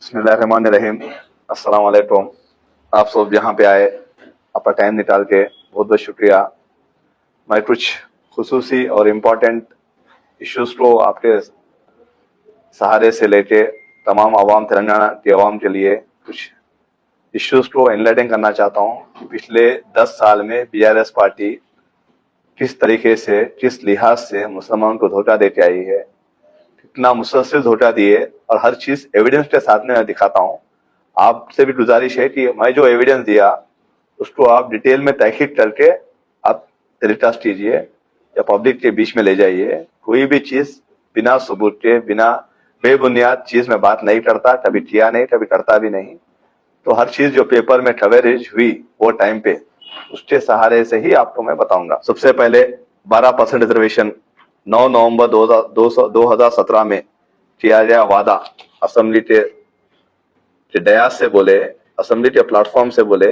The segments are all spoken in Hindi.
बिस्मिल्लाहिर्रहमानिर्रहीम। अस्सलाम वालेकुम। आप सब यहाँ पे आए, अपना टाइम निकाल के बहुत बहुत शुक्रिया। मैं कुछ खुसूसी और इम्पोर्टेंट इश्यूज को आपके सहारे से लेके तमाम आवाम तेलंगाना की आवाम के लिए कुछ इश्यूज को एनलाइटन करना चाहता हूँ कि पिछले 10 साल में बीआरएस पार्टी किस तरीके से, किस लिहाज से मुसलमानों को धोखा देके आई है, कितना मुसलसल धोखा दिए, और हर चीज एविडेंस के साथ में मैं दिखाता हूँ। आपसे भी गुजारिश है कि मैं जो एविडेंस दिया उसको आप डिटेल में तहकीक करके आप टेलीकास्ट कीजिए या पब्लिक के बीच में ले जाइए। कोई भी चीज बिना सबूत के, बिना बेबुनियाद चीज में बात नहीं करता, कभी किया नहीं, कभी करता भी नहीं। तो हर चीज जो पेपर में कवरेज हुई वो टाइम पे, उसके सहारे से ही आपको मैं बताऊंगा। सबसे पहले 12% रिजर्वेशन 9 नवंबर 2017 में किया गया वादा असेंबली के डयास से बोले, असेंबली के प्लेटफॉर्म से बोले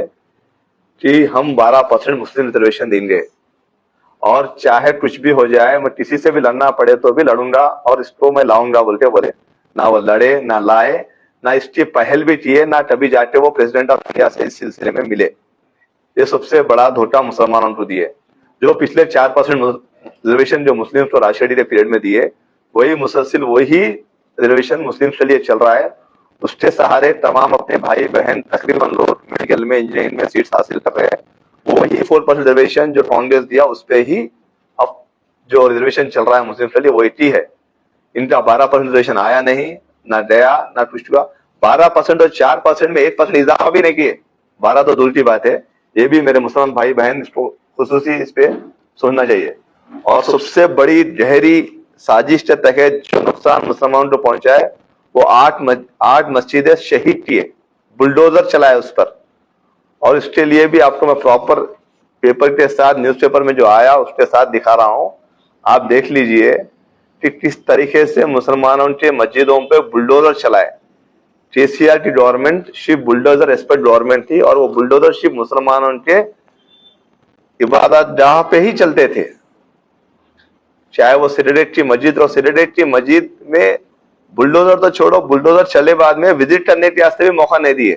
कि हम 12% मुस्लिम रिजर्वेशन देंगे और चाहे कुछ भी हो जाए, मैं किसी से भी लड़ना पड़े तो भी लड़ूंगा और इसको मैं लाऊंगा बोल के बोले। ना वो लड़े, ना लाए, ना इसकी पहल भी किए, ना कभी जाके वो प्रेसिडेंट ऑफ इंडिया से इस सिलसिले में मिले। ये सबसे बड़ा धोखा मुसलमानों को दिए। जो पिछले 4% रिजर्वेशन जो मुस्लिम को राशिदी के पीरियड में दिए, वही मुसलसिल वही रिजर्वेशन मुस्लिम के लिए चल रहा है। उसके सहारे तमाम अपने भाई बहन तकरीबन लोग मेडिकल में, इंजीनियरिंग में सीट्स हासिल कर रहे हैं। वही 4% रिजर्वेशन जो कांग्रेस दिया उस पे ही अब जो रिजर्वेशन चल रहा है मुस्लिम के लिए वही है। इनका 12% रिजर्वेशन आया नहीं, ना गया, ना कुछ हुआ। 12% और 4% में 1% इजाफा भी नहीं किए। 12 तो दूर की बात है। ये भी मेरे मुसलमान भाई बहन इसको खुसूसी इस पे सोचना चाहिए। और सबसे बड़ी गहरी साजिश के तहत जो नुकसान मुसलमानों को पहुंचा है वो 8 मस्जिदें शहीद किए, बुलडोजर चलाए उस पर। और इसके लिए भी आपको मैं प्रॉपर पेपर के साथ, न्यूज़पेपर में जो आया उसके साथ दिखा रहा हूं। आप देख लीजिए कि किस तरीके से मुसलमानों के मस्जिदों पे बुलडोजर चलाए। केसीआर की गवर्नमेंट सिर्फ बुलडोजर एक्सपर्ट गवर्नमेंट थी और वो बुलडोजर सिर्फ मुसलमानों के इबादत गाह पे ही चलते थे। चाहे वो सिडरेट की मस्जिद, और सिडरेट की मस्जिद में बुलडोजर तो छोड़ो, बुलडोजर चले बाद में विजिट करने के वास्ते भी मौका नहीं दिए।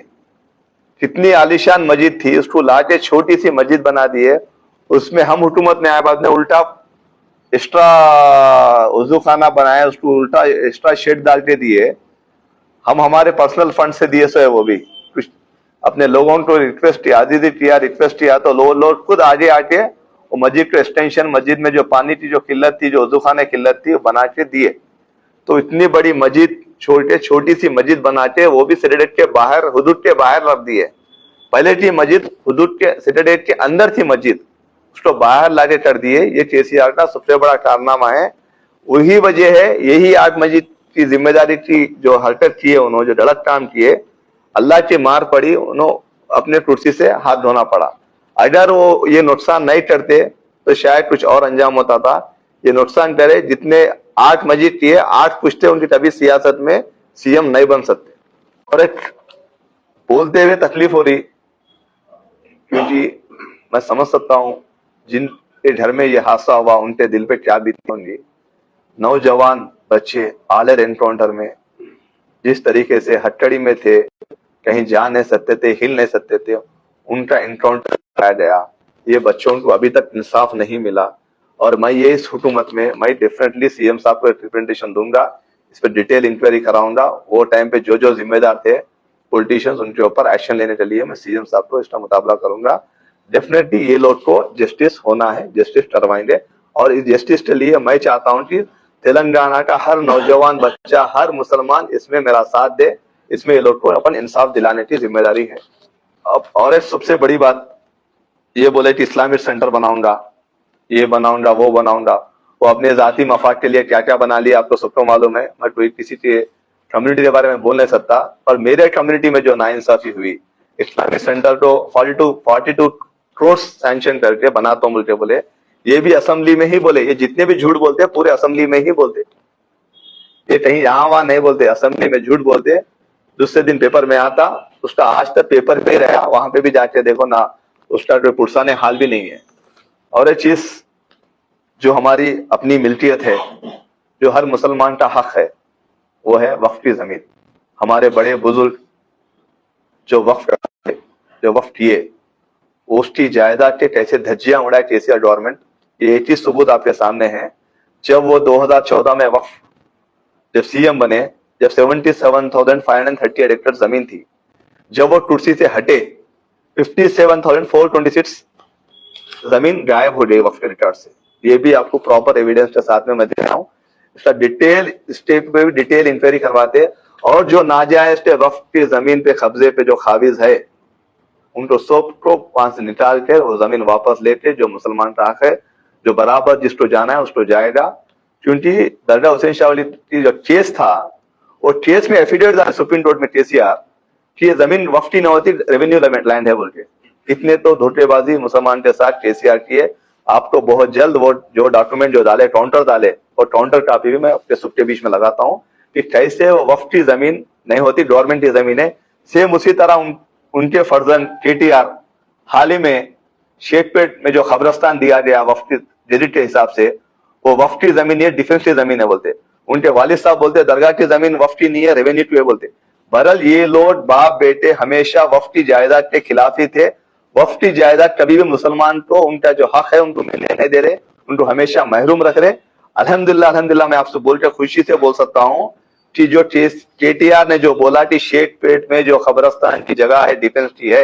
कितनी आलीशान मस्जिद थी, उसको लाके छोटी सी मस्जिद बना दिए। उसमें हम हुकूमत में आए बाद में उल्टा एक्स्ट्रा वजू खाना बनाया, उसको उल्टा एक्स्ट्रा शेड डाल के दिए। हम हमारे पर्सनल फंड से दिए सो है, वो भी कुछ अपने लोगों को रिक्वेस्ट किया तो लोग खुद आगे आके वो मस्जिद को एक्सटेंशन, मस्जिद में जो पानी की जो किल्लत थी, जो वजू खाने की किल्लत थी, वो बना के दिए। तो इतनी बड़ी मस्जिद छोटी सी मस्जिद बनाते, वो भी सिडरेट के बाहर, हुदूद के बाहर रख दिए। पहले थी मस्जिद हुदूद के, सिडरेट के अंदर थी मस्जिद, उसको बाहर लाके कर दिए। ये केसीआर का सबसे बड़ा कारनामा है। वही वजह है, यही आज मस्जिद की जिम्मेदारी की जो हरकत की है उन्होंने, जो गलत काम किए, अल्लाह की मार पड़ी, उन्होंने अपने कुर्सी से हाथ धोना पड़ा। अगर वो ये नुकसान नहीं करते तो शायद कुछ और अंजाम होता था। ये नुकसान करे, जितने 8 मस्जिद किए, 8 पुश्ते उनकी कभी सियासत में सीएम नहीं बन सकते। और एक बोलते हुए तकलीफ हो रही, क्योंकि मैं समझ सकता हूं जिनके घर में ये हादसा हुआ उनके दिल पे क्या बीती होंगी। नौजवान बच्चे आले एनकाउंटर में जिस तरीके से हथकड़ी में थे, कहीं जा नहीं सकते थे, हिल नहीं सकते थे, उनका एनकाउंटर कराया गया। ये बच्चों को अभी तक इंसाफ नहीं मिला। और मैं ये इस हुकूमत में मैं डेफिनेटली सीएम साहब को रिप्रेजेंटेशन दूंगा, इस पर डिटेल इंक्वायरी कराऊंगा। वो टाइम पे जो जो जिम्मेदार थे पॉलिटिशियंस, उनके ऊपर एक्शन लेने के लिए मैं सीएम साहब को इसका मुताबला करूंगा। डेफिनेटली ये लोग को जस्टिस होना है, जस्टिस करवाएंगे। और इस जस्टिस के लिए मैं चाहता हूं कि तेलंगाना का हर नौजवान बच्चा, हर मुसलमान इसमें मेरा साथ दे। इसमें ये लोग को अपन इंसाफ दिलाने की जिम्मेदारी है। अब और एक सबसे बड़ी बात, ये बोले कि इस्लामिक सेंटर बनाऊंगा, ये बनाऊंगा, वो बनाऊंगा। वो अपने जाती मफाद के लिए क्या क्या बना लिया आपको सबको मालूम है। मैं कोई किसी के कम्युनिटी के बारे में बोल नहीं सकता, पर मेरे कम्युनिटी में जो नाइंसाफी हुई, इस्लामिक सेंटर को 42 करोड़ सैंक्शन करके बनाता हूं बोल के बोले। ये भी असेंबली में ही बोले। ये जितने भी झूठ बोलते हैं पूरे असेंबली में ही बोलते, ये कहीं यहाँ वहां नहीं बोलते, असेंबली में झूठ बोलते। दूसरे दिन पेपर में आता, उसका आज तक पेपर पे रहा, वहां पे भी जाके देखो ना, उसका कोई पुरसाने हाल भी नहीं है। और एक चीज जो हमारी अपनी मिल्कियत है, जो हर मुसलमान का हक है, वो है वक्फ की जमीन। हमारे बड़े बुजुर्ग जो वक्फ किए, उसकी जायदाद के कैसे धज्जियां उड़ाए केसीआर गवर्नमेंट, ये एक ही सबूत आपके सामने है। जब वो 2014 में वक्फ जब सीएम बने, जब 77,538 एकड़ जमीन थी, जब वो कुर्सी से हटे 57,426 जमीन गायब हो गई वक्फ के रिकॉर्ड से। ये भी आपको प्रॉपर एविडेंस के साथ में मैं दे रहा हूँ। इसका डिटेल स्टेप पे भी डिटेल इंक्वायरी करवाते, और जो नाजायज के वक्फ की जमीन पे कब्जे पे जो काबिज है उनको सबको वहां से निकाल के वो जमीन वापस लेके जो मुसलमान का हक है, जो बराबर जिसको जाना है उसको जाएगा। क्योंकि दरगाह हुसैन शाह वली की जो केस था, वो केस में एफिडेविट था सुप्रीम कोर्ट में केसीआर कि ये जमीन वक्फ की न होती, रेवेन्यू लैंड है बोल के। इतने तो धोखेबाजी मुसलमान के साथ केसीआर किए। आपको बहुत जल्द वो जो डॉक्यूमेंट जो डाले, काउंटर डाले, और काउंटर कॉपी भी मैं आपके सबके बीच में लगाता हूँ कि कैसे वक्फ की जमीन नहीं होती, गवर्नमेंट की जमीन है। सेम उसी तरह उनके फर्जन केटीआर हाल ही में शेखपेट में जो कब्रस्तान दिया गया वक्फ की गेजेट के हिसाब से, वो वक्फ की जमीन है, डिफेंस की जमीन है बोलते। उनके वालिद साहब बोलते दरगाह की जमीन वक्फ की नहीं है, रेवेन्यू की है बोलते। बहरहाल ये लोग बाप बेटे हमेशा वक्फ की जायदाद के खिलाफ ही थे। वक्फ की जायदाद कभी भी मुसलमान को उनका जो हक है उनको मिलने नहीं दे रहे, उनको हमेशा महरूम रख रहे। अल्हम्दुलिल्लाह मैं आपसे बोल के खुशी से बोल सकता हूँ कि जो केटीआर ने जो बोला कि शेखपेट में जो कब्रस्तान की जगह है डिफेंस की है,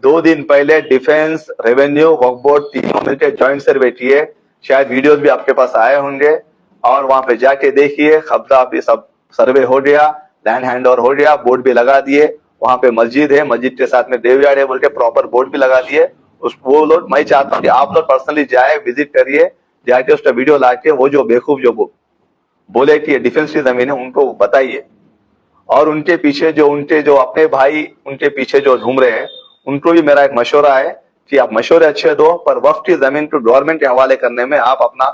2 दिन पहले डिफेंस, रेवेन्यू, वक्फ बोर्ड तीनों मिलकर ज्वाइंट सर्वे किए। शायद वीडियोस भी आपके पास आए होंगे, और वहां पे जाके देखिए, कब्जा भी सब सर्वे हो गया, लैंड हैंड ओवर हो गया, बोर्ड भी लगा दिए। वहां पे मस्जिद है, मस्जिद के साथ में देवयार्ड है बोल के प्रॉपर बोर्ड भी लगा दिए। वो लोग, मैं चाहता हूँ कि आप लोग पर्सनली जाए, विजिट करिए, जाके उसका वीडियो लाके वो जो बेवकूफ जो बोले कि डिफेंस की जमीन है उनको बताइए। और उनके पीछे जो अपने भाई उनके पीछे जो घूम रहे हैं, उनको भी मेरा एक मशवरा है कि आप मशवरे अच्छे दो, पर वक्फ की जमीन को गवर्नमेंट के हवाले करने में आप अपना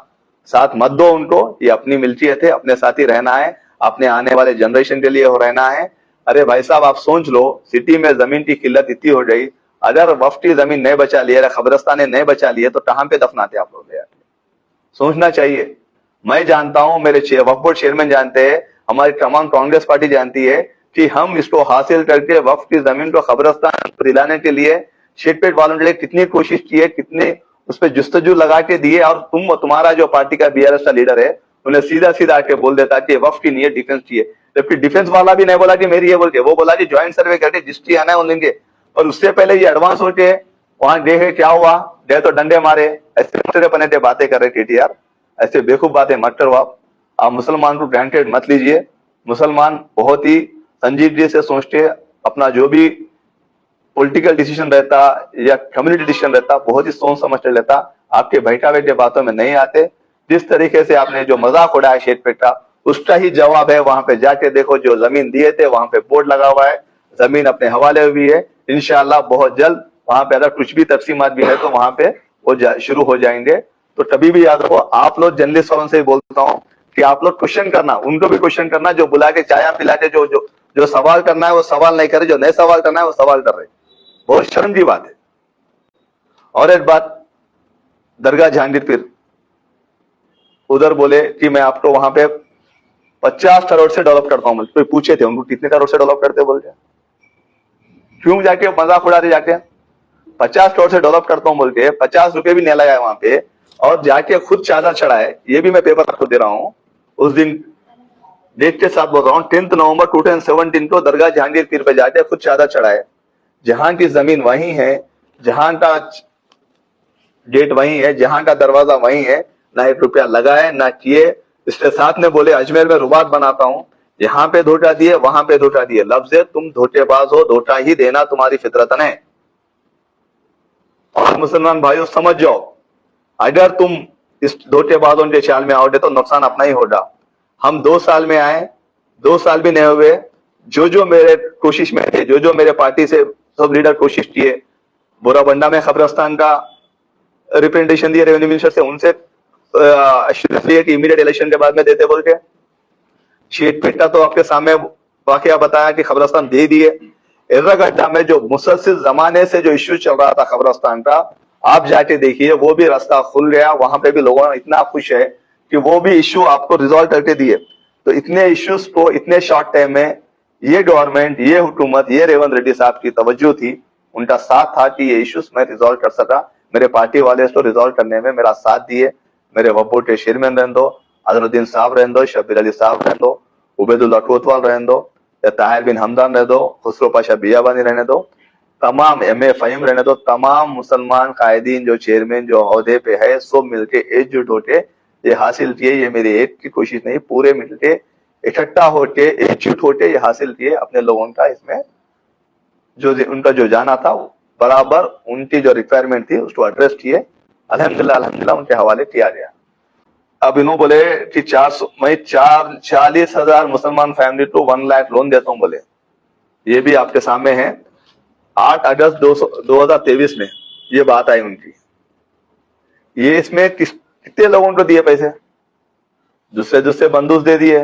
साथ मत दो उनको। ये अपनी मिल्कियत है, अपने साथ ही रहना है, अपने आने वाले जनरेशन के लिए हो रहना है। अरे भाई साहब, आप सोच लो, सिटी में जमीन की किल्लत इतनी हो गई, अगर वक्फ की जमीन नहीं बचा लिया, कब्रस्तान नहीं बचा लिए, तो कहां पे दफनाते आप लोग? यार सोचना चाहिए। मैं जानता हूं, मेरे वक्फ बोर्ड चेयरमैन जानते हैं, हमारी तमाम कांग्रेस पार्टी जानती है कि हम इसको हासिल करके वक्फ की जमीन को कब्रस्तान दिलाने के लिए शेखपेट वालों के लिए कितनी कोशिश की है, कितने उस पर जुस्तजू लगा के दिए। और तुम्हारा जो पार्टी का बीआरएस का लीडर है, उन्हें सीधा सीधा आके बोल देता कि वक्फ की नहीं है, डिफेंस की है। जबकि डिफेंस वाला भी नहीं बोला कि मेरी है बोल के, वो बोला कि ज्वाइंट सर्वे करके जिसकी आना है उन लेंगे। और उससे पहले ये एडवांस होके वहां देखे क्या हुआ, गए तो डंडे मारे। ऐसे पने बातें कर रहे केटीआर, ऐसे बेवकूफ बातें मत करो। आप मुसलमान को ग्रांटेड मत लीजिए। मुसलमान बहुत ही संजीदगी से सोचते, अपना जो भी पॉलिटिकल डिसीजन रहता या कम्युनिटी डिसीजन रहता, बहुत ही सोच समझ कर लेता। आपके बैठा बैठे बातों में नहीं आते। जिस तरीके से आपने जो मजाक उड़ाया शेखपेट का, उसका ही जवाब है। वहां पे जाके देखो, जो जमीन दिए थे वहां पे बोर्ड लगा हुआ है, जमीन अपने हवाले हुई है। इंशाल्लाह बहुत जल्द वहां पे अगर कुछ भी तकसीमात भी है तो वहां पे वो शुरू हो जाएंगे। तो कभी भी याद रखो, आप लोग जर्नलिस्ट वालों से बोलता हूँ कि आप लोग क्वेश्चन करना, उनको भी क्वेश्चन करना। जो बुला के चाय पिला के जो सवाल करना है वो सवाल नहीं करे, जो नए सवाल करना है वो सवाल कर रहे। बहुत शर्म की बात है। और एक बात, दरगाह जहांगीर पीर उधर बोले कि मैं आपको वहां पे 50 करोड़ से डेवलप करता हूं। कोई पूछे थे उनको कितने करोड़ से डेवलप करते, बोलते क्यों जाके मजाक उड़ाते जाके 50 करोड़ से डेवलप करता हूं बोल के 50 रुपए भी नहीं लगाए वहां पे, और जाके खुद चादर चढ़ाए। ये भी मैं पेपर आपको दे रहा हूं, उस दिन डेट के साथ बोल रहा हूँ, 10 नवंबर 2017 को दरगाह जहांगीर पीर पे जाके खुद चादर चढ़ाए। जहां की जमीन वही है, जहां का गेट वही है, जहां का दरवाजा वही है, ना 1 रुपया लगाए ना किए। इसके साथ में बोले अजमेर में रुबात बनाता हूं, यहाँ पे धोखा दिए, वहां पे धोखा दिए। लफ्ज है, तुम धोखेबाज हो, धोखा ही देना तुम्हारी फितरतन है। और मुसलमान भाइयों समझ जाओ, अगर तुम इस धोखेबाजों के चाल में आओगे तो नुकसान अपना ही होगा। हम 2 साल में आए, 2 साल भी नहीं हुए, जो मेरे कोशिश में थे, जो मेरे पार्टी से सब लीडर कोशिश किए, बोराबंडा में कब्रस्तान का रिप्रेजेंटेशन दिए रेवेन्यू मिनिस्टर से, उनसे इमीडिएट इलेक्शन के बाद में देते बोल के। शेखपेट का तो आपके सामने वाकया बताया कि कब्रस्तान दे दिए। एर्रागड्डा में जो मुसलसिल जमाने से जो इश्यू चल रहा था कब्रस्तान का, आप जाके देखिए, वो भी रास्ता खुल गया। वहां पे भी लोगों इतना खुश है कि वो भी इश्यू आपको रिजॉल्व करके दिए। तो इतने इश्यूज को इतने शॉर्ट टाइम में ये गवर्नमेंट, ये हुकूमत, ये रेवंत रेड्डी साहब की तवज्जो थी, उनका साथ था कि ये इश्यूज मैं रिजॉल्व कर सका। मेरे पार्टी वाले इसको रिजॉल्व करने में मेरा साथ दिए। मेरे वफो के चेयरमैन रहने दो, अजरुद्दीन साहब रहने दो, शब्बीर अली साहब रहने दो, उबैदुल्ला कोतवाल रहने दो, या ताहिर बिन हमदान रहने दो, खुसरो पाशा बियाबानी रहने दो, तमाम MA फहीम रहने दो, तमाम मुसलमान कायदीन जो चेयरमैन जो ओहदे पे है, सब मिलके एकजुट होके ये हासिल किए। ये मेरी एक की कोशिश नहीं, पूरे मिलके इकट्ठा होके एकजुट होके ये हासिल किए। अपने लोगों का इसमें जो उनका जो जाना था बराबर उनकी जो रिक्वायरमेंट थी उसको एड्रेस किए। अल्हम्दुलिल्लाह उनके हवाले किया गया। अब इन्हों बोले कि 40,000 मुसलमान फैमिली को 1 लाख लोन देता हूं बोले। ये भी आपके सामने है। 8 अगस्त 2023 में ये बात आई उनकी। ये इसमें कितने लोगों को दिए पैसे? दूसरे बंधु दे दिए,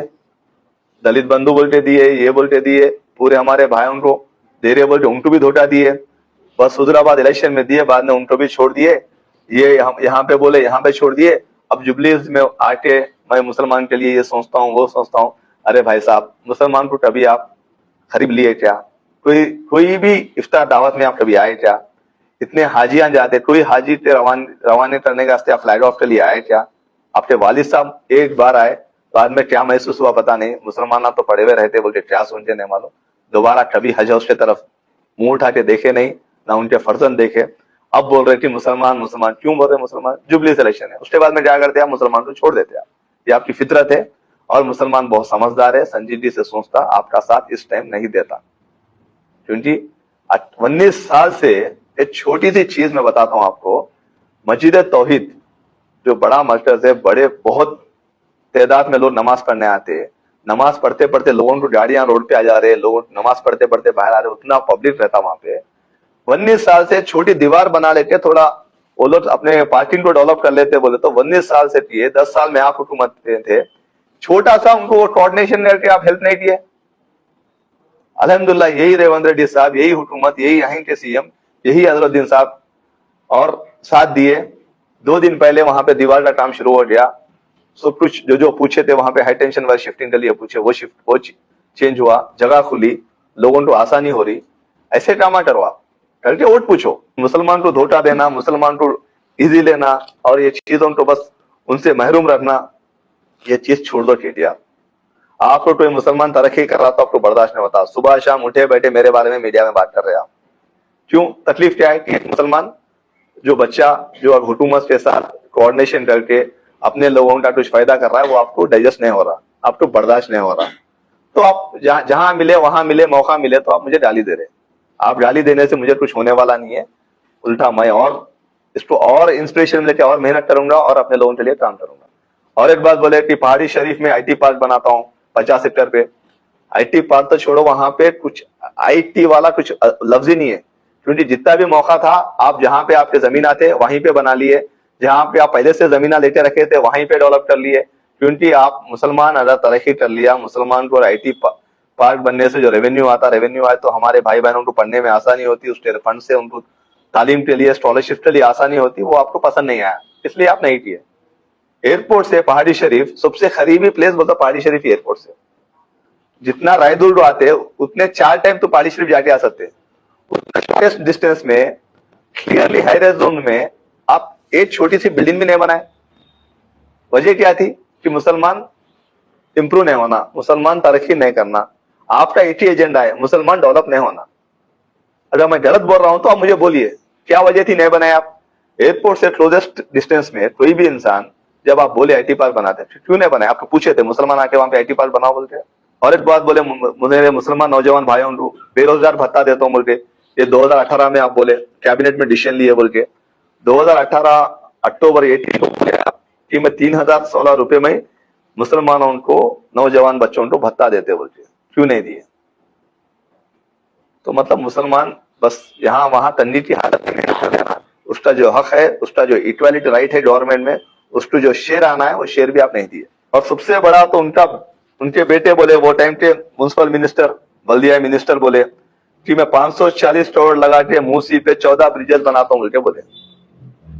दलित बंधु बोलते दिए, ये बोलते दिए, पूरे हमारे भाइयों को दे रहे बोलते उनको भी धोखा दिए। बस हुजूराबाद इलेक्शन में दिए, बाद में उनको भी छोड़ दिए। ये यहाँ पे बोले, यहाँ पे छोड़ दिए। अब जुबलीज में आके मैं मुसलमान के लिए ये सोचता हूँ, वो सोचता हूँ। अरे भाई साहब, मुसलमान को कभी आप खरीद लिए क्या? कोई भी इफ्तार दावत में आप कभी आए क्या? इतने हाजियां जाते, कोई हाजी के रवाने करने का आप फ्लैग ऑफ के लिए आए क्या? आपके वालिद साहब एक बार आए, बाद में क्या महसूस हुआ पता नहीं। मुसलमान तो पड़े हुए रहते, बोलते क्या सुनते नहीं मालूम। दोबारा कभी हज उसके तरफ मुंह उठा के देखे नहीं, ना उनके फर्जंद देखे। अब बोल रहे कि मुसलमान मुसलमान क्यों बोल रहे? मुसलमान जुबली सिलेक्शन है, उसके बाद में क्या करते हैं? मुसलमान को छोड़ देते हैं। ये आपकी फितरत है। और मुसलमान बहुत समझदार है, संजीदगी से सोचता, आपका साथ इस टाइम नहीं देता। क्योंकि 19 साल से एक छोटी सी चीज मैं बताता हूं आपको। मस्जिद तौहीद जो बड़ा मस्जिद है, बड़े बहुत तादाद में लोग नमाज पढ़ने आते हैं। नमाज पढ़ते पढ़ते लोगों को गाड़ियां रोड पे आ जा रहे हैं, लोग नमाज पढ़ते पढ़ते बाहर आ रहे, उतना पब्लिक रहता वहां पे। 19 साल से छोटी दीवार बना लेके थोड़ा वो लोग अपने पार्किंग को डेवलप कर लेते बोले तो 19 साल से किए। 10 साल में आप हुकूमत थे, छोटा सा उनको वो कोऑर्डिनेशन करके आप हेल्प नहीं किए। अल्हम्दुलिल्लाह यही रेवंत रेड्डी साहब, यही हुकूमत, यही यहीं के CM, यही अजरुद्दीन साहब और साथ दिए। 2 दिन पहले वहां पे दीवार का काम शुरू हो गया। सब कुछ जो पूछे थे वहां पे हाई टेंशन वायर शिफ्टिंग के लिए पूछे, वो चेंज हुआ, जगह खुली, लोगों को आसानी हो रही। ऐसे काम करवा करके वोट पूछो। मुसलमान को धोखा देना, मुसलमान को इजी लेना और ये चीजों को बस उनसे महरूम रखना, ये चीज छोड़ दो केटिया। आपको कोई मुसलमान तरक्की कर रहा तो आपको बर्दाश्त नहीं होता। सुबह शाम उठे बैठे मेरे बारे में मीडिया में बात कर रहे हैं आप। क्यों? तकलीफ क्या है कि मुसलमान जो बच्चा जो अब हुकूमत के साथ कोऑर्डिनेशन करके अपने लोगों का कुछ फायदा कर रहा है, वो आपको डाइजेस्ट नहीं हो रहा, आपको बर्दाश्त नहीं हो रहा। तो आप जहां मिले वहां मिले, मौका मिले तो आप मुझे गाली दे रहे। आप गाली देने से मुझे कुछ होने वाला नहीं है, उल्टा मैं और इसको और इंस्पिरेशन लेके और मेहनत करूंगा और अपने लोगों के लिए काम करूंगा। और एक बात बोले कि पहाड़ी शरीफ में IT पार्क बनाता हूँ 50 हेक्टेयर पे। IT पार्क तो छोड़ो, वहां पे कुछ IT वाला कुछ लफ्ज ही नहीं है। क्योंकि जितना भी मौका था, आप जहां पे आपके जमीन आते वहीं पे बना लिए, जहां पे आप पहले से जमीना लेके रखे थे वहीं पे डेवलप कर लिए। क्योंकि आप मुसलमान अगर तरक्की कर लिया, मुसलमान को IT पार्क बनने से जो रेवेन्यू आए तो हमारे भाई बहनों को पढ़ने में आसानी होती, उसके फंड से उनको तालीम के लिए, स्कॉलरशिप के लिए आसानी होती। वो आपको पसंद नहीं आया, इसलिए आप नहीं किए। एयरपोर्ट से पहाड़ी शरीफ सबसे करीबी प्लेस बोलता पहाड़ी शरीफ एयरपोर्ट से। जितना रायदुल आते उतने 4 टाइम तो पहाड़ी शरीफ जाके आ सकते। उतना शॉर्टेस्ट डिस्टेंस में क्लियरली हाई रेज जोन में आप एक छोटी सी बिल्डिंग भी नहीं बनाए। वजह क्या थी? कि मुसलमान इंप्रूव नहीं होना, मुसलमान तरक्की नहीं करना। आपका एक ही एजेंडा है, मुसलमान डेवलप नहीं होना। अगर मैं गलत बोल रहा हूं तो आप मुझे बोलिए, क्या वजह थी नहीं बनाए आप? एयरपोर्ट से क्लोजेस्ट डिस्टेंस में कोई भी इंसान जब आप बोले IT पार्क बनाते क्यों नहीं बनाए? आपको पूछे थे मुसलमान आके वहां पे IT पार्क बनाओ बोलते। और एक बात बोले, मुझे मुसलमान नौजवान भाइयों को बेरोजगार भत्ता देता हूं बोल के, ये 2018 में आप बोले कैबिनेट में डिसीजन लिए बोल के। 2018 अक्टूबर 18 को बोले कि मैं 3,016 रुपए में मुसलमानों को, नौजवान बच्चों को भत्ता देते बोल के, क्यों नहीं दिए? तो मतलब मुसलमान बस यहाँ वहां तंगी की हालत में नहीं देना। उसका जो हक है, उसका जो इक्वालिटी राइट है गवर्नमेंट में, उसको जो शेयर आना है वो शेयर भी आप नहीं दिए। और सबसे बड़ा तो उनके बेटे बोले, वो टाइम के म्युनिसिपल मिनिस्टर, बल्दिया मिनिस्टर बोले कि मैं 540 करोड़ लगा के मूसी पे 14 ब्रिजेस बनाता हूँ बोल बोले।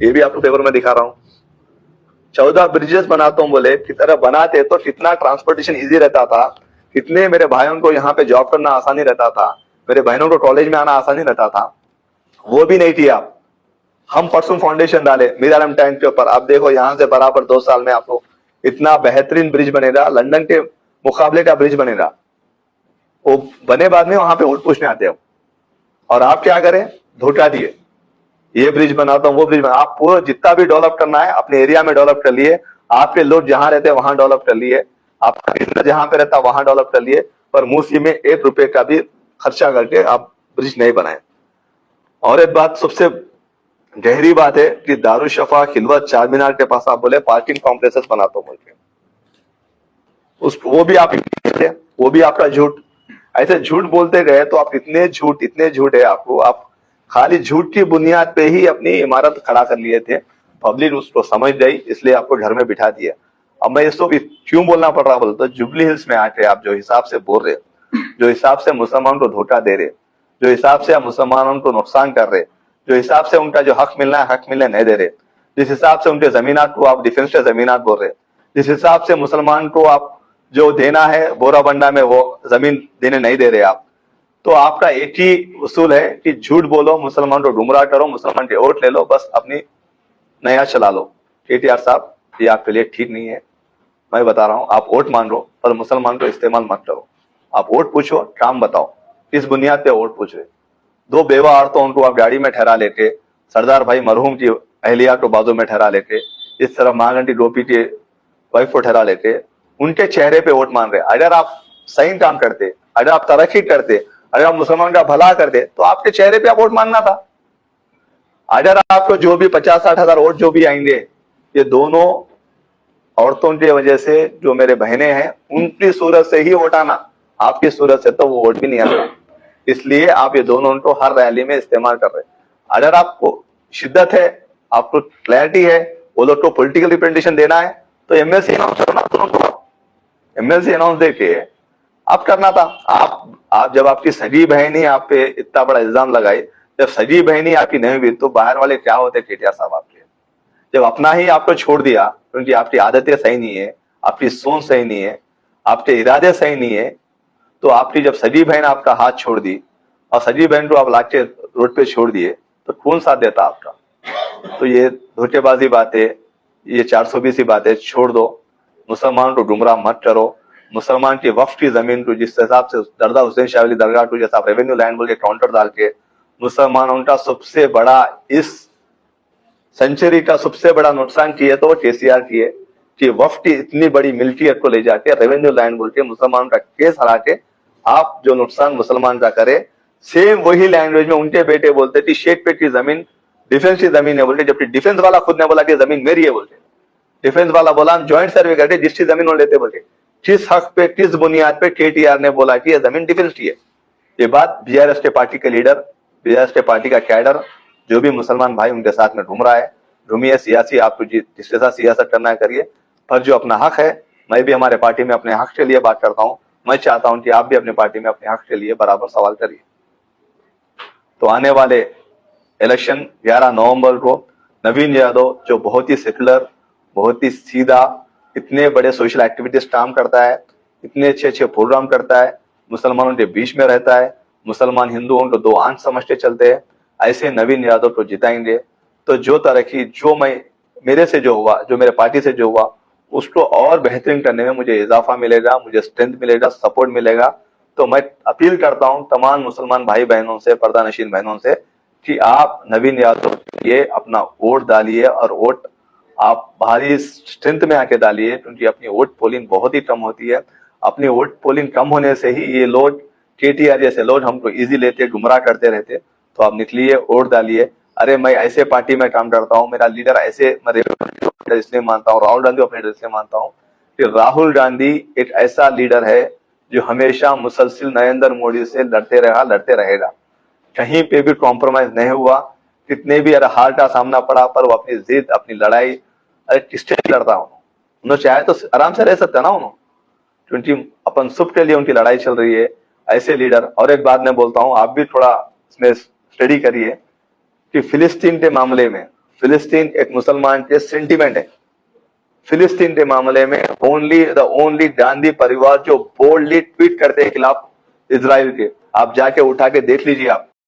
ये भी आपको पेपर में दिखा रहा हूँ। 14 ब्रिजेस बनाता हूँ बोले, की तरह बनाते तो कितना ट्रांसपोर्टेशन इजी रहता था, इतने मेरे भाइयों को यहाँ पे जॉब करना आसानी रहता था, मेरे बहनों को कॉलेज में आना आसानी रहता था, वो भी नहीं किया। हम परसों फाउंडेशन डाले मीरारम टैंक के ऊपर, आप देखो यहाँ से बराबर 2 साल में आपको इतना बेहतरीन ब्रिज बनेगा, लंदन के मुकाबले का ब्रिज बनेगा। वो बने बाद में वहां पे वोट पूछने आते हो, और आप क्या करें, धोखा दिए, ये ब्रिज बनाता हूँ वो ब्रिज बना। आप पूरा जितना भी डेवलप करना है अपने एरिया में डेवलप कर लिए, आपके लोग जहां रहते हैं वहां डेवलप कर लिए, आपका बिजनेस जहां पे रहता है वहां डेवलप कर लिए, पर मूसी में 1 रुपए का भी खर्चा करके आप ब्रिज नहीं बनाए। और एक बात सबसे गहरी बात है कि दारुशफा, खिलवत, चार मीनार के पास आप बोले पार्किंग कॉम्प्लेक्सेस बनाता हूं बोलते, उस वो भी आप थे, वो भी आपका झूठ। ऐसे झूठ बोलते गए तो आप इतने झूठ है आपको, आप खाली झूठ की बुनियाद पे ही अपनी इमारत खड़ा कर लिए थे। पब्लिक उसको समझ गई, इसलिए आपको घर में बिठा दिया। अब मैं इसको भी क्यों बोलना पड़ रहा बोलते, जुबली हिल्स में आके आप जो हिसाब से बोल रहे, जो हिसाब से मुसलमानों को धोखा दे रहे, जो हिसाब से आप मुसलमानों को नुकसान कर रहे, जो हिसाब से उनका जो हक मिलना है हक मिलने नहीं दे रहे, जिस हिसाब से उनके जमीनात को आप डिफेंस के जमीनात बोल रहे, जिस हिसाब से मुसलमान को आप जो देना है बोराबंडा में वो जमीन देने नहीं दे रहे आप, तो आपका एक ही उसूल है कि झूठ बोलो, मुसलमान को गुमराह करो, मुसलमान के वोट ले लो, बस अपनी नया चला लो। केटीआर साहब, ये आपके लिए ठीक नहीं है। मैं बता रहा हूं, आप वोट मांगो पर मुसलमान को इस्तेमाल मत करो। आप वोट पूछो, काम बताओ, किस बुनियाद पे वोट पूछ रहे। 2 बेवा औरतों उनको आप गाड़ी में ठहरा लेके, सरदार भाई मरहूम की अहलिया को बाजू में ठहरा लेके, इस तरफ महागंटी गोपी के वाइफ को ठहरा लेके, उनके चेहरे पे वोट मांग रहे। अगर आप सही काम करते, अगर आप तरक्की करते, अगर आप मुसलमान का भला करते, तो आपके चेहरे पे आप वोट मांगना था। अगर आपको जो भी 50-60 हजार वोट जो भी आएंगे, ये दोनों औरतों की वजह से जो मेरे बहनें हैं उनकी सूरत से ही वोट आना, आपकी सूरत से तो वो वोट भी नहीं आना। इसलिए आप ये दोनों उनको हर रैली में इस्तेमाल कर रहे हैं। अगर आपको शिद्दत है, आपको क्लैरिटी है, वो लोग को पॉलिटिकल रिप्रेजेंटेशन देना है, तो एमएलसी अनाउंस करना, एमएलसी अनाउंस देके आप करना था। आप जब आपकी सगी बहन ही आप पे इतना बड़ा इल्जाम लगाई, जब सगी बहन ही आपकी नहीं हुई, तो बाहर वाले क्या होते केटीआर साहब आपके। जब अपना ही आपको छोड़ दिया, क्योंकि आपकी आदतें सही नहीं है, आपकी सोच सही नहीं है, आपके इरादे सही नहीं है, तो आपकी जब सगी बहन आपका हाथ छोड़ दी और सगी बहन को आप लाके रोड पे छोड़ दिए, तो कौन साथ देता आपका। तो ये धोखेबाजी बातें, ये 420 बातें छोड़ दो, मुसलमान को गुमराह मत करो। मुसलमान की वक्फ की जमीन को जिस हिसाब से दरदा हुसैन शाह अली दरगाह को जैसा रेवेन्यू लैंड बोल के काउंटर डाल के, मुसलमानों का सबसे बड़ा इस सेंचुरी का सबसे बड़ा नुकसान किए तो केसीआर किए कि वक्फ की इतनी बड़ी मिल्कियत को ले जाके रेवेन्यू लैंड बोल के मुसलमान का केस हरा के आप जो नुकसान मुसलमान का करे, सेम वही लैंग्वेज में उनके बेटे बोलते कि शेख पेट की जमीन डिफेंस की जमीन है बोलते, जबकि डिफेंस वाला खुद ने बोला कि जमीन मेरी है बोलते। डिफेंस वाला बोला ज्वाइंट सर्वे करके जिसकी जमीन वो लेते बोलते, किस हक पे किस बुनियाद पे केटीआर ने बोला कि यह जमीन डिफेंस की है। ये बात बीआरएस के पार्टी के लीडर, बीआरएस के पार्टी का कैडर, जो भी मुसलमान भाई उनके साथ में घूम रहा है, घूमिए सियासी, आपको जिसके साथ सियासत करना है करिए, पर जो अपना हक है, मैं भी हमारे पार्टी में अपने हक के लिए बात करता हूं। मैं चाहता हूं कि आप भी अपने पार्टी में अपने हक के लिए बराबर सवाल करिए। तो आने वाले इलेक्शन 11 नवंबर को नवीन यादव, जो बहुत ही सेकुलर, बहुत ही सीधा, इतने बड़े सोशल एक्टिविटीज काम करता है, इतने अच्छे प्रोग्राम करता है, मुसलमानों के बीच में रहता है, मुसलमान हिंदुओं को 2 आंख समझते चलते हैं, ऐसे नवीन यादव को जिताएंगे। तो जो तरक्की जो मेरे से जो हुआ, जो मेरे पार्टी से जो हुआ, उसको और बेहतरीन करने में मुझे इजाफा मिलेगा, मुझे स्ट्रेंथ मिलेगा, सपोर्ट मिलेगा। तो मैं अपील करता हूं तमाम मुसलमान भाई बहनों से, पर्दा नशीन बहनों से, कि आप नवीन यादव ये अपना वोट डालिए, और वोट आप भारी स्ट्रेंथ में आके डालिए, क्योंकि अपनी वोट पोलिंग बहुत ही कम होती है। अपनी वोट पोलिंग कम होने से ही ये लोग, केटीआर जैसे लोग हमको इजी लेते, गुमराह करते रहते। तो आप निकलिए, वोट डालिए। अरे मैं ऐसे पार्टी में काम करता हूँ, मेरा लीडर ऐसे, मैं इसलिए मानता हूँ, राहुल गांधी अपने इसलिए मानता हूँ कि राहुल गांधी एक ऐसा लीडर है जो हमेशा मुसलसल नरेंद्र मोदी से लड़ते रहा, लड़ते रहेगा, कहीं पे भी कॉम्प्रोमाइज नहीं हुआ। कितने भी अरे हार का सामना पड़ा, पर वो अपनी जिद, अपनी लड़ाई, अरे किससे लड़ता हूँ, उन्होंने चाहे तो आराम से रह सकता ना उन्होंने, क्योंकि अपन सुख के लिए उनकी लड़ाई चल रही है, ऐसे लीडर। और एक बात मैं बोलता हूँ, आप भी थोड़ा इसमें स्टडी करिए कि फिलिस्तीन के मामले में, फिलिस्तीन एक मुसलमान के सेंटिमेंट है, फिलिस्तीन के मामले में ओनली गांधी परिवार जो बोल्डली ट्वीट करते हैं खिलाफ इजराइल के, आप जाके उठा के देख लीजिए आप।